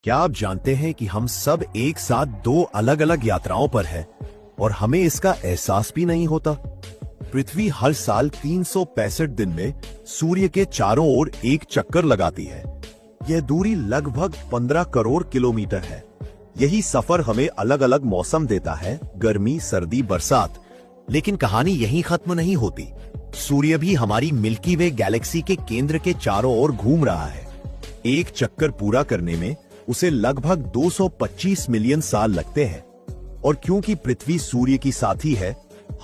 क्या आप जानते हैं कि हम सब एक साथ दो अलग अलग यात्राओं पर हैं और हमें इसका एहसास भी नहीं होता। पृथ्वी हर साल 365 दिन में सूर्य के चारों ओर एक चक्कर लगाती है। यह दूरी लगभग 15 करोड़ किलोमीटर है। यही सफर हमें अलग अलग मौसम देता है, गर्मी, सर्दी, बरसात। लेकिन कहानी यहीं खत्म नहीं होती। सूर्य भी हमारी मिल्की वे गैलेक्सी के केंद्र के चारों ओर घूम रहा है। एक चक्कर पूरा करने में उसे लगभग 225 मिलियन साल लगते हैं। और क्योंकि पृथ्वी सूर्य की साथी है,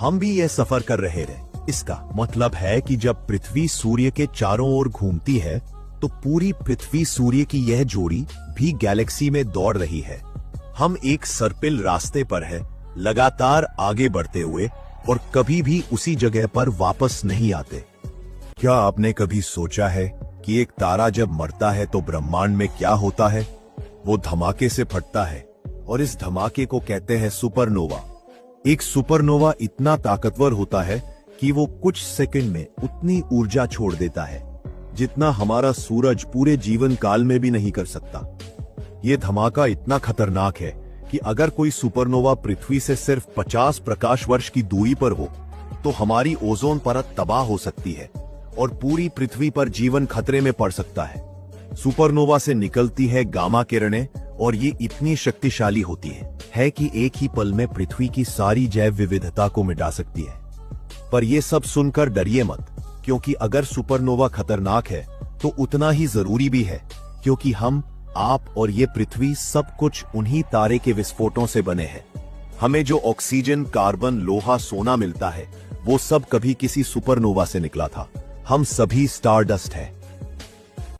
हम भी यह सफर कर रहे हैं। इसका मतलब है कि जब पृथ्वी सूर्य के चारों ओर घूमती है तो पूरी पृथ्वी सूर्य की यह जोड़ी भी गैलेक्सी में दौड़ रही है। हम एक सर्पिल रास्ते पर है, लगातार आगे बढ़ते हुए, और कभी भी उसी जगह पर वापस नहीं आते। क्या आपने कभी सोचा है कि एक तारा जब मरता है तो ब्रह्मांड में क्या होता है? वो धमाके से फटता है और इस धमाके को कहते हैं सुपरनोवा। एक सुपरनोवा इतना ताकतवर होता है कि वो कुछ सेकंड में उतनी ऊर्जा छोड़ देता है जितना हमारा सूरज पूरे जीवन काल में भी नहीं कर सकता। ये धमाका इतना खतरनाक है कि अगर कोई सुपरनोवा पृथ्वी से सिर्फ 50 प्रकाश वर्ष की दूरी पर हो तो हमारी ओजोन परत तबाह हो सकती है और पूरी पृथ्वी पर जीवन खतरे में पड़ सकता है। सुपरनोवा से निकलती है गामा किरणें और ये इतनी शक्तिशाली होती है कि एक ही पल में पृथ्वी की सारी जैव विविधता को मिटा सकती है। पर ये सब सुनकर डरिए मत, क्योंकि अगर सुपरनोवा खतरनाक है तो उतना ही जरूरी भी है, क्योंकि हम, आप और ये पृथ्वी सब कुछ उन्हीं तारे के विस्फोटों से बने हैं। हमें जो ऑक्सीजन, कार्बन, लोहा, सोना मिलता है वो सब कभी किसी सुपरनोवा से निकला था। हम सभी स्टारडस्ट हैं।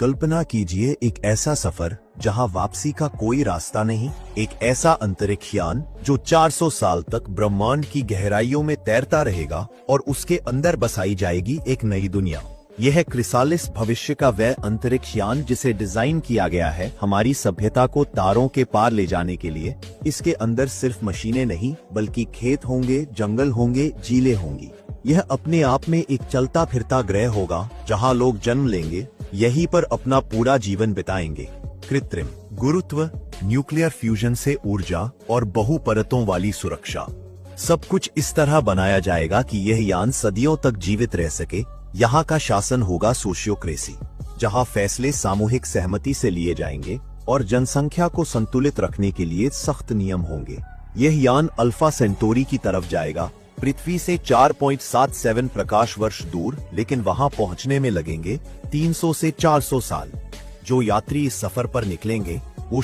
कल्पना कीजिए एक ऐसा सफर जहां वापसी का कोई रास्ता नहीं, एक ऐसा अंतरिक्ष यान जो 400 साल तक ब्रह्मांड की गहराइयों में तैरता रहेगा और उसके अंदर बसाई जाएगी एक नई दुनिया। यह है क्रिसालिस, भविष्य का वह अंतरिक्ष यान जिसे डिजाइन किया गया है हमारी सभ्यता को तारों के पार ले जाने के लिए। इसके अंदर सिर्फ मशीनें नहीं बल्कि खेत होंगे, जंगल होंगे, झीलें होंगी। यह अपने आप में एक चलता फिरता ग्रह होगा जहां लोग जन्म लेंगे, यहीं पर अपना पूरा जीवन बिताएंगे। कृत्रिम गुरुत्व, न्यूक्लियर फ्यूजन से ऊर्जा और बहु परतों वाली सुरक्षा, सब कुछ इस तरह बनाया जाएगा कि यह यान सदियों तक जीवित रह सके। यहाँ का शासन होगा सोशियोक्रेसी, जहाँ फैसले सामूहिक सहमति से लिए जाएंगे और जनसंख्या को संतुलित रखने के लिए सख्त नियम होंगे। यह यान अल्फा सेंटोरी की तरफ जाएगा, पृथ्वी से 4.77 प्रकाश वर्ष दूर, लेकिन वहां पहुंचने में लगेंगे 300 से 400 साल। जो यात्री इस सफर पर निकलेंगे वो